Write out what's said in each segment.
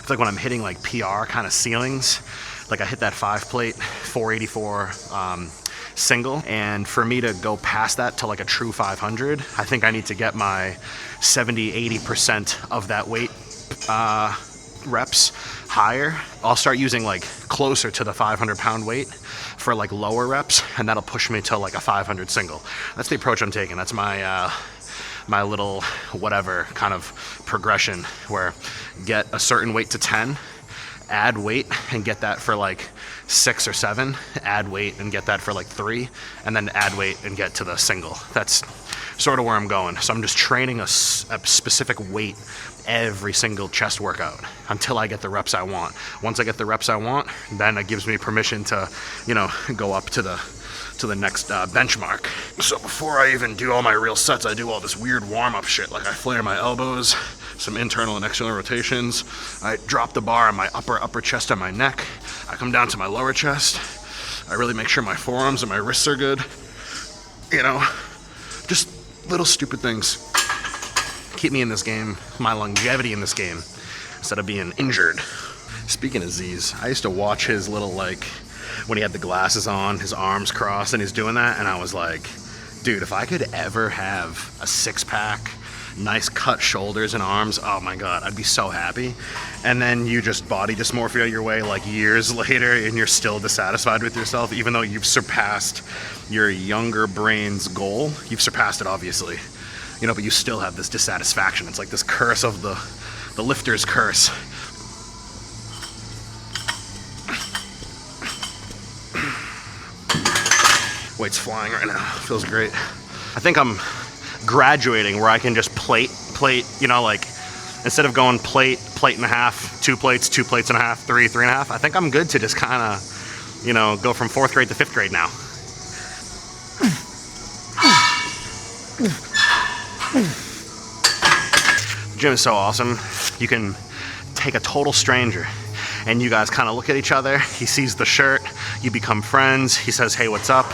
It's like when I'm hitting like PR kind of ceilings, like I hit that 5 plate 484 single, and for me to go past that to like a true 500, I think I need to get my 70-80% of that weight reps higher. I'll start using like closer to the 500-pound weight for like lower reps, and that'll push me to like a 500 single. That's the approach I'm taking. That's my my little whatever kind of progression, where get a certain weight to 10, add weight and get that for like 6 or 7, add weight and get that for like 3, and then add weight and get to the single. That's sort of where I'm going. So I'm just training a specific weight every single chest workout until I get the reps I want. Once I get the reps I want, then it gives me permission to, you know, go up to the next benchmark. So before I even do all my real sets, I do all this weird warm-up shit. Like I flare my elbows, some internal and external rotations. I drop the bar on my upper chest and my neck. I come down to my lower chest. I really make sure my forearms and my wrists are good. You know, just little stupid things. Keep me in this game, my longevity in this game, instead of being injured. Speaking of Z's, I used to watch his little, like, when he had the glasses on, his arms crossed, and he's doing that, and I was like, dude, if I could ever have a 6-pack, nice cut shoulders and arms, oh my god, I'd be so happy. And then you just body dysmorphia your way like years later, and you're still dissatisfied with yourself, even though you've surpassed your younger brain's goal. You've surpassed it, obviously. You know, but you still have this dissatisfaction. It's like this curse of the lifter's curse. Weight's flying right now. Feels great. I think I'm graduating where I can just plate, you know, like instead of going plate and a half, 2 plates, 2 plates and a half, 3 and a half. I think I'm good to just kind of, you know, go from 4th grade to 5th grade now. The gym is so awesome. You can take a total stranger and you guys kind of look at each other. He sees the shirt, you become friends. He says, "Hey, what's up?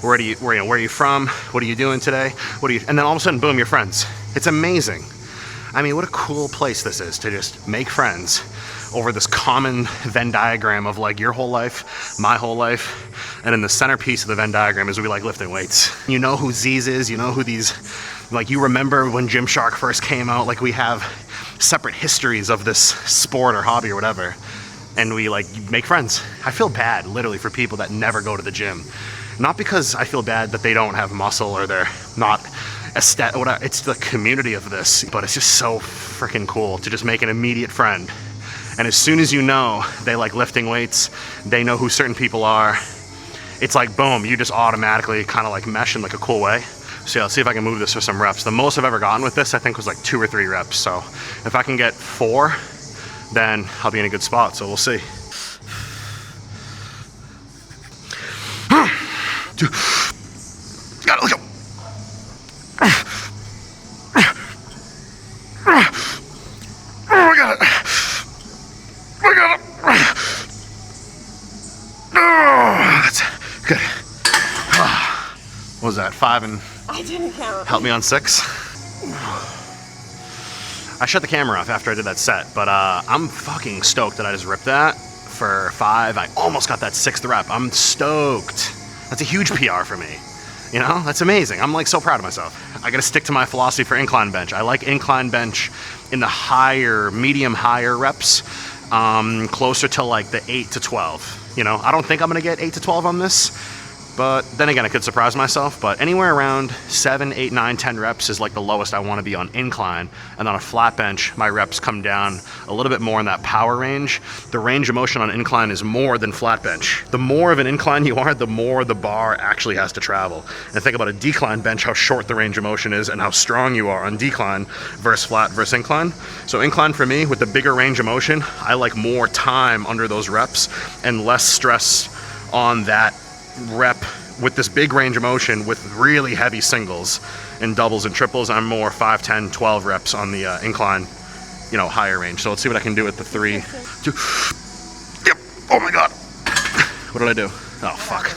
Where are you from? What are you doing today? And then all of a sudden, boom, you're friends. It's amazing. I mean, what a cool place this is to just make friends over this common Venn diagram of like your whole life, my whole life, and in the centerpiece of the Venn diagram is we like lifting weights. You know who Z's is, you know who these, like you remember when Gymshark first came out, like we have separate histories of this sport or hobby or whatever, and we like make friends. I feel bad literally for people that never go to the gym. Not because I feel bad that they don't have muscle or they're not aesthetic, whatever. It's the community of this, but it's just so freaking cool to just make an immediate friend. And as soon as you know they like lifting weights, they know who certain people are, it's like boom, you just automatically kind of like mesh in like a cool way. So yeah, let's see if I can move this for some reps. The most I've ever gotten with this I think was like 2 or 3 reps. So if I can get 4, then I'll be in a good spot. So we'll see. Got it, let's go. Oh, I got it. I got it. Oh, that's good. What was that, 5 and... I didn't count. Help me on 6. I shut the camera off after I did that set, but I'm fucking stoked that I just ripped that for 5. I almost got that 6th rep. I'm stoked. That's a huge PR for me. You know, that's amazing. I'm like so proud of myself. I gotta stick to my philosophy for incline bench. I like incline bench in the higher, medium higher reps, closer to like the 8 to 12. You know, I don't think I'm gonna get 8 to 12 on this, but then again, I could surprise myself. But anywhere around 7, 8, 9, 10 reps is like the lowest I want to be on incline. And on a flat bench, my reps come down a little bit more in that power range. The range of motion on incline is more than flat bench. The more of an incline you are, the more the bar actually has to travel. And think about a decline bench, how short the range of motion is and how strong you are on decline versus flat versus incline. So incline for me, with the bigger range of motion, I like more time under those reps and less stress on that rep with this big range of motion with really heavy singles and doubles and triples. I'm more 5, 10, 12 reps on the incline, you know, higher range. So let's see what I can do with the 3, 2. Yep. Oh my god. What did I do? Oh fuck.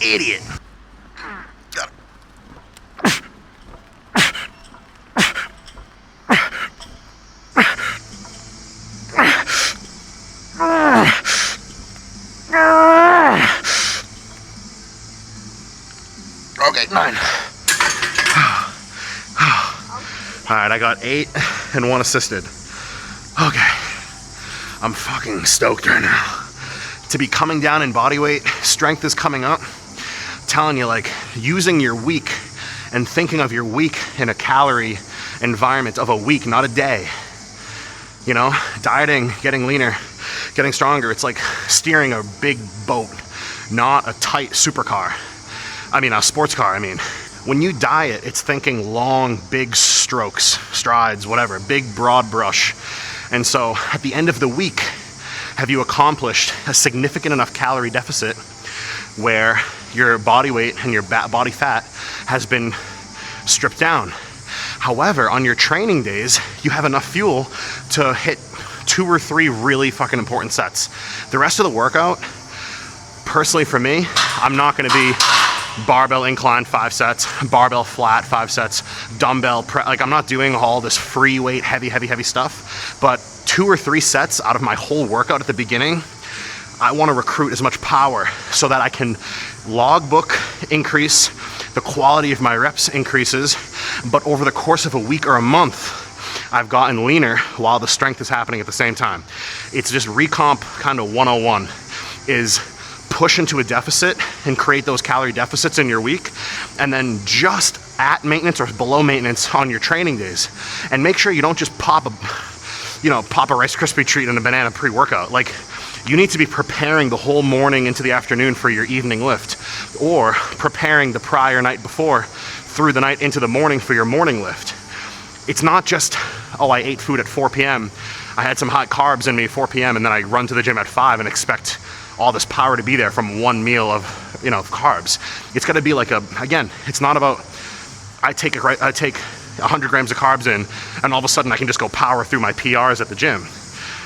Idiot. Got it. Okay, 9. All right, I got 8 and 1 assisted. Okay, I'm fucking stoked right now. To be coming down in body weight, strength is coming up. I'm telling you, like, using your week and thinking of your week in a calorie environment of a week, not a day. You know, dieting, getting leaner, getting stronger. It's like steering a big boat, not a tight supercar. I mean, a sports car, I mean. When you diet, it's thinking long, big strokes, strides, whatever, big broad brush. And so at the end of the week, have you accomplished a significant enough calorie deficit where your body weight and your body fat has been stripped down? However, on your training days, you have enough fuel to hit 2 or 3 really fucking important sets. The rest of the workout, personally for me, I'm not gonna be barbell incline 5 sets, barbell flat 5 sets, dumbbell like I'm not doing all this free weight, heavy stuff, but 2 or 3 sets out of my whole workout at the beginning, I wanna recruit as much power so that I can logbook increase, the quality of my reps increases, but over the course of a week or a month, I've gotten leaner while the strength is happening at the same time. It's just recomp kind of 101 is push into a deficit and create those calorie deficits in your week, and then just at maintenance or below maintenance on your training days. And make sure you don't just pop a Rice Krispie treat and a banana pre-workout. Like, you need to be preparing the whole morning into the afternoon for your evening lift, or preparing the prior night before through the night into the morning for your morning lift. It's not just, oh, I ate food at 4 p.m. I had some hot carbs in me at 4 p.m. and then I run to the gym at 5 and expect all this power to be there from one meal of, of carbs. It's got to be like again, it's not about I take 100 grams of carbs in and all of a sudden I can just go power through my PRs at the gym.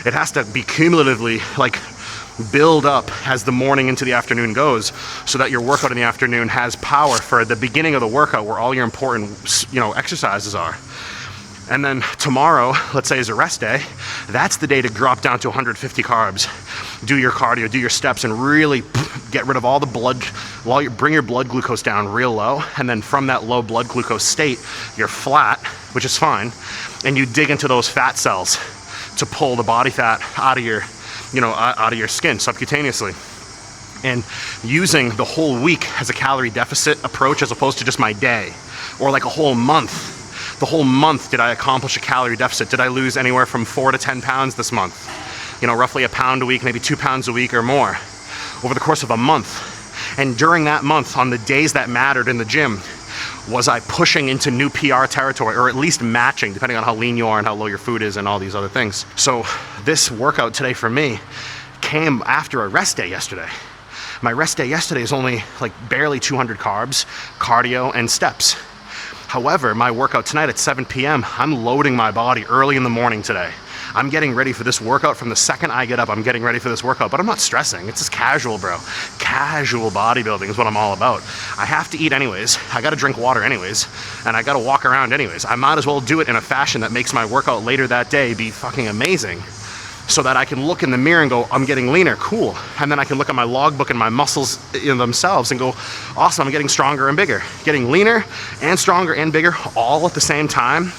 It has to be cumulatively like build up as the morning into the afternoon goes, so that your workout in the afternoon has power for the beginning of the workout where all your important, exercises are. And then tomorrow, let's say, is a rest day. That's the day to drop down to 150 carbs, do your cardio, do your steps, and really get rid of all the blood, bring your blood glucose down real low. And then from that low blood glucose state, you're flat, which is fine. And you dig into those fat cells to pull the body fat out of your, out of your skin subcutaneously. And using the whole week as a calorie deficit approach as opposed to just my day, or like a whole month. The whole month, did I accomplish a calorie deficit? Did I lose anywhere from 4 to 10 pounds this month? Roughly a pound a week, maybe 2 pounds a week or more over the course of a month. And during that month, on the days that mattered in the gym, was I pushing into new PR territory, or at least matching, depending on how lean you are and how low your food is and all these other things. So this workout today for me came after a rest day yesterday. My rest day yesterday is only like barely 200 carbs, cardio, and steps. However, my workout tonight at 7 p.m., I'm loading my body early in the morning today. I'm getting ready for this workout. From the second I get up, I'm getting ready for this workout, but I'm not stressing. It's just casual, bro. Casual bodybuilding is what I'm all about. I have to eat anyways. I got to drink water anyways, and I got to walk around anyways. I might as well do it in a fashion that makes my workout later that day be fucking amazing, so that I can look in the mirror and go, I'm getting leaner, cool. And then I can look at my logbook and my muscles themselves and go, awesome, I'm getting stronger and bigger. Getting leaner and stronger and bigger all at the same time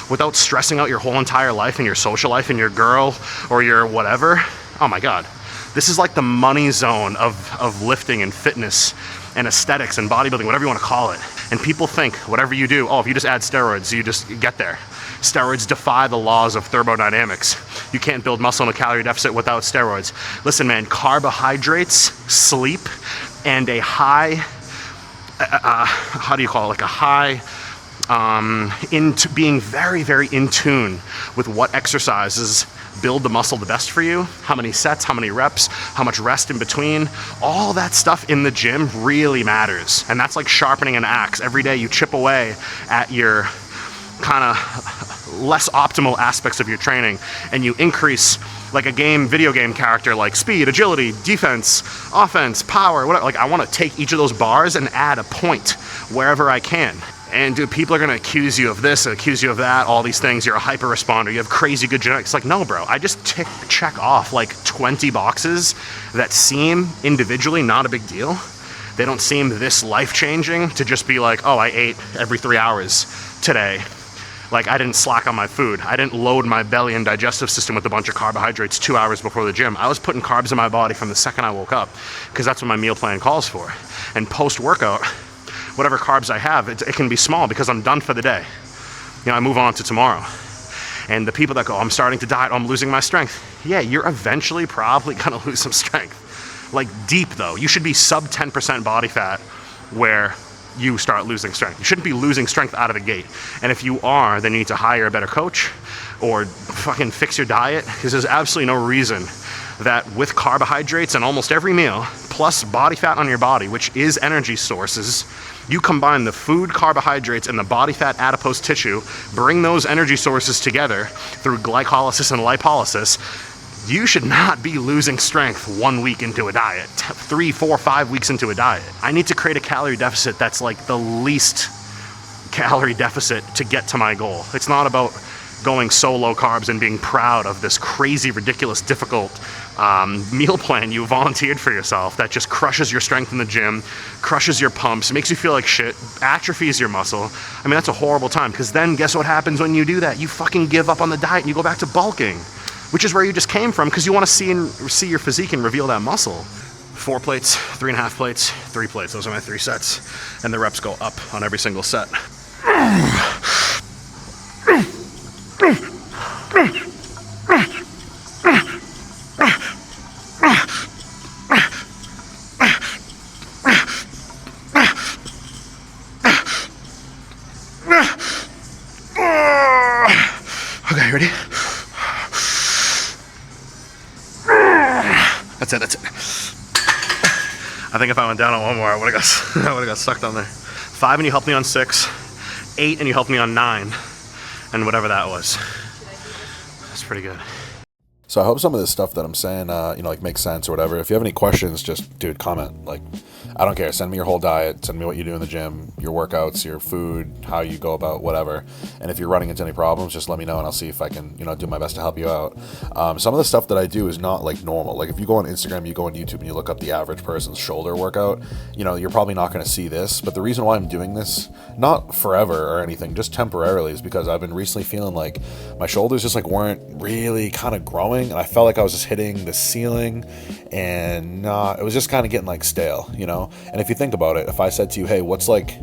without stressing out your whole entire life and your social life and your girl or your whatever. Oh my God. This is like the money zone of lifting and fitness and aesthetics and bodybuilding, whatever you want to call it. And people think whatever you do, if you just add steroids, you just get there. Steroids defy the laws of thermodynamics. You can't build muscle in a calorie deficit without steroids. Listen, man, carbohydrates, sleep, and a high, into being very, very in tune with what exercises build the muscle the best for you, how many sets, how many reps, how much rest in between, all that stuff in the gym really matters. And that's like sharpening an axe. Every day you chip away at your kind of less optimal aspects of your training, and you increase like a video game character, like speed, agility, defense, offense, power, whatever. Like I want to take each of those bars and add a point wherever I can. And dude, people are going to accuse you of this, accuse you of that, all these things. You're a hyper responder. You have crazy good genetics. Like, no, bro, I just check off like 20 boxes that seem individually not a big deal. They don't seem this life-changing to just be like, oh, I ate every 3 hours today. Like, I didn't slack on my food. I didn't load my belly and digestive system with a bunch of carbohydrates 2 hours before the gym. I was putting carbs in my body from the second I woke up, because that's what my meal plan calls for. And post-workout, whatever carbs I have, it can be small because I'm done for the day. You know, I move on to tomorrow. And the people that go, I'm starting to diet, I'm losing my strength. Yeah, you're eventually probably gonna lose some strength. Like, deep though. You should be sub 10% body fat where you start losing strength. You shouldn't be losing strength out of the gate. And if you are, then you need to hire a better coach or fucking fix your diet, because there's absolutely no reason that with carbohydrates and almost every meal, plus body fat on your body, which is energy sources, you combine the food, carbohydrates, and the body fat adipose tissue, bring those energy sources together through glycolysis and lipolysis, you should not be losing strength 1 week into a diet, 3, 4, 5 weeks into a diet. I need to create a calorie deficit that's like the least calorie deficit to get to my goal. It's not about going so low carbs and being proud of this crazy, ridiculous, difficult meal plan you volunteered for yourself that just crushes your strength in the gym, crushes your pumps, makes you feel like shit, atrophies your muscle. I mean, that's a horrible time, because then guess what happens when you do that? You fucking give up on the diet and you go back to bulking, which is where you just came from, because you want to see your physique and reveal that muscle. 4 plates, 3.5 plates, 3 plates. Those are my 3 sets. And the reps go up on every single set. Okay, ready? That's it. I think if I went down on one more, I would've got sucked on there. 5 and you helped me on 6. 8 and you helped me on 9. And whatever that was. That's pretty good. So I hope some of this stuff that I'm saying, like makes sense or whatever. If you have any questions, just, dude, comment. Like, I don't care. Send me your whole diet. Send me what you do in the gym, your workouts, your food, how you go about whatever. And if you're running into any problems, just let me know and I'll see if I can, do my best to help you out. Some of the stuff that I do is not like normal. Like if you go on Instagram, you go on YouTube and you look up the average person's shoulder workout, you're probably not going to see this. But the reason why I'm doing this, not forever or anything, just temporarily, is because I've been recently feeling like my shoulders just like weren't really kind of growing. And I felt like I was just hitting the ceiling and it was just kind of getting like stale, And if you think about it, if I said to you, hey, what's like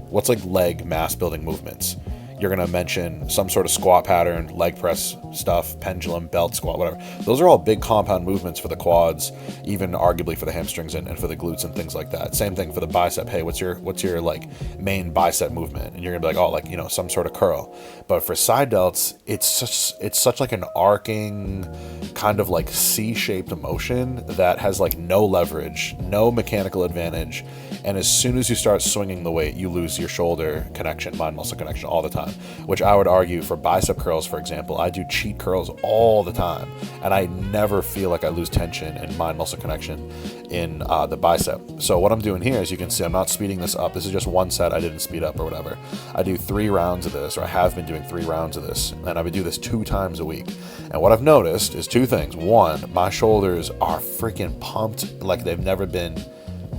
leg mass building movements? You're going to mention some sort of squat pattern, leg press stuff, pendulum, belt squat, whatever. Those are all big compound movements for the quads, even arguably for the hamstrings and for the glutes and things like that. Same thing for the bicep. Hey, what's your like main bicep movement? And you're going to be like, oh, some sort of curl. But for side delts, it's such like an arcing kind of like C-shaped motion that has like no leverage, no mechanical advantage. And as soon as you start swinging the weight, you lose your shoulder connection, mind muscle connection all the time. Which I would argue for bicep curls, for example, I do cheat curls all the time, and I never feel like I lose tension and mind muscle connection in the bicep. So what I'm doing here, as you can see, I'm not speeding this up. This is just one set. I didn't speed up or whatever. I do 3 rounds of this, or I have been doing 3 rounds of this, and I would do this 2 times a week. And what I've noticed is 2 things. 1, my shoulders are freaking pumped like they've never been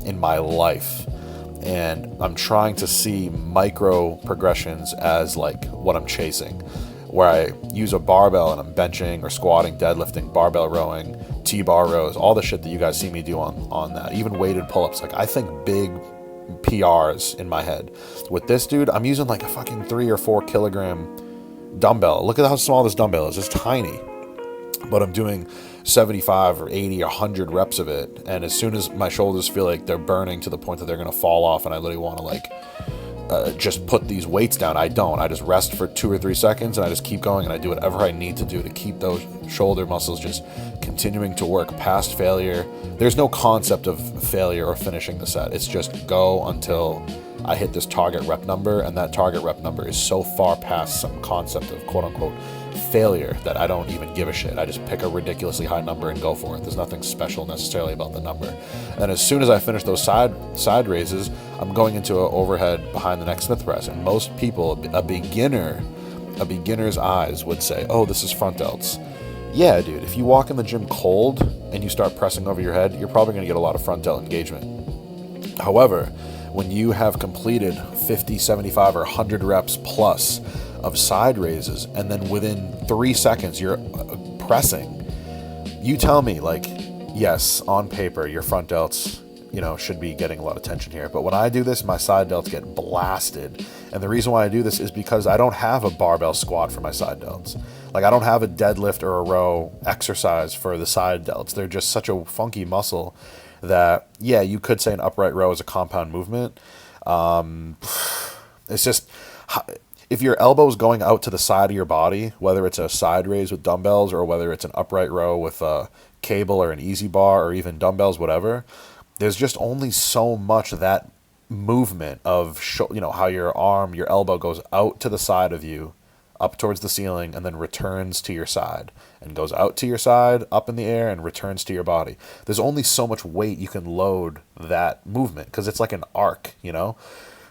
in my life. And I'm trying to see micro progressions as like what I'm chasing, where I use a barbell and I'm benching or squatting, deadlifting, barbell rowing, T-bar rows, all the shit that you guys see me do on that, even weighted pull-ups. Like I think big PRs in my head. With this dude, I'm using like a fucking 3 or 4 kilogram dumbbell. Look at how small this dumbbell is. It's tiny. But I'm doing 75 or 80 or 100 reps of it, and as soon as my shoulders feel like they're burning to the point that they're going to fall off and I literally want to like just put these weights down, I don't. I just rest for 2 or 3 seconds and I just keep going and I do whatever I need to do to keep those shoulder muscles just continuing to work past failure. There's no concept of failure or finishing the set. It's just go until I hit this target rep number, and that target rep number is so far past some concept of quote unquote failure that I don't even give a shit. I just pick a ridiculously high number and go for it. There's nothing special necessarily about the number. And as soon as I finish those side raises, I'm going into an overhead behind the neck Smith press. And most people, a beginner's eyes would say, oh, this is front delts. Yeah, dude, if you walk in the gym cold and you start pressing over your head, you're probably going to get a lot of front delt engagement. However, when you have completed 50, 75, or 100 reps plus of side raises, and then within 3 seconds you're pressing, you tell me, like, yes, on paper, your front delts, should be getting a lot of tension here. But when I do this, my side delts get blasted. And the reason why I do this is because I don't have a barbell squat for my side delts. Like, I don't have a deadlift or a row exercise for the side delts. They're just such a funky muscle that, yeah, you could say an upright row is a compound movement. It's just, if your elbow is going out to the side of your body, whether it's a side raise with dumbbells or whether it's an upright row with a cable or an easy bar or even dumbbells, whatever, there's just only so much that movement of, how your arm, your elbow goes out to the side of you, up towards the ceiling, and then returns to your side, and goes out to your side, up in the air, and returns to your body. There's only so much weight you can load that movement, because it's like an arc,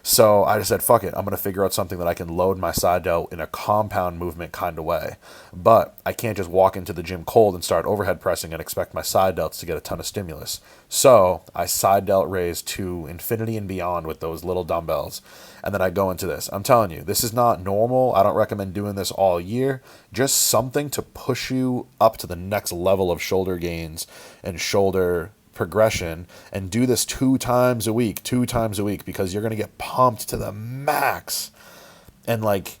So I just said, fuck it, I'm going to figure out something that I can load my side delt in a compound movement kind of way. But I can't just walk into the gym cold and start overhead pressing and expect my side delts to get a ton of stimulus. So I side delt raise to infinity and beyond with those little dumbbells. And then I go into this. I'm telling you, this is not normal. I don't recommend doing this all year. Just something to push you up to the next level of shoulder gains and shoulder progression, and do this 2 times a week, because you're going to get pumped to the max. And like,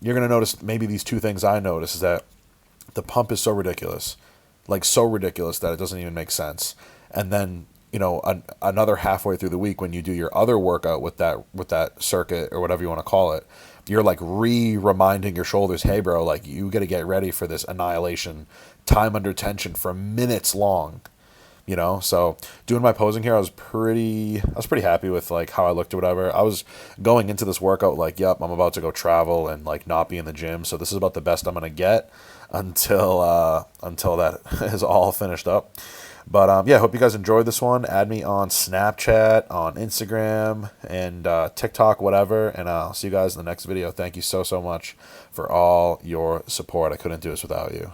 you're going to notice maybe these 2 things I notice is that the pump is so ridiculous, that it doesn't even make sense. And then, another halfway through the week, when you do your other workout with that circuit or whatever you want to call it, you're like reminding your shoulders, hey bro, like, you got to get ready for this annihilation, time under tension for minutes long. So doing my posing here, I was pretty happy with like how I looked or whatever. I was going into this workout like, yep, I'm about to go travel and like not be in the gym. So this is about the best I'm going to get until that is all finished up. But yeah, hope you guys enjoyed this one. Add me on Snapchat, on Instagram, and TikTok, whatever. And I'll see you guys in the next video. Thank you so much for all your support. I couldn't do this without you.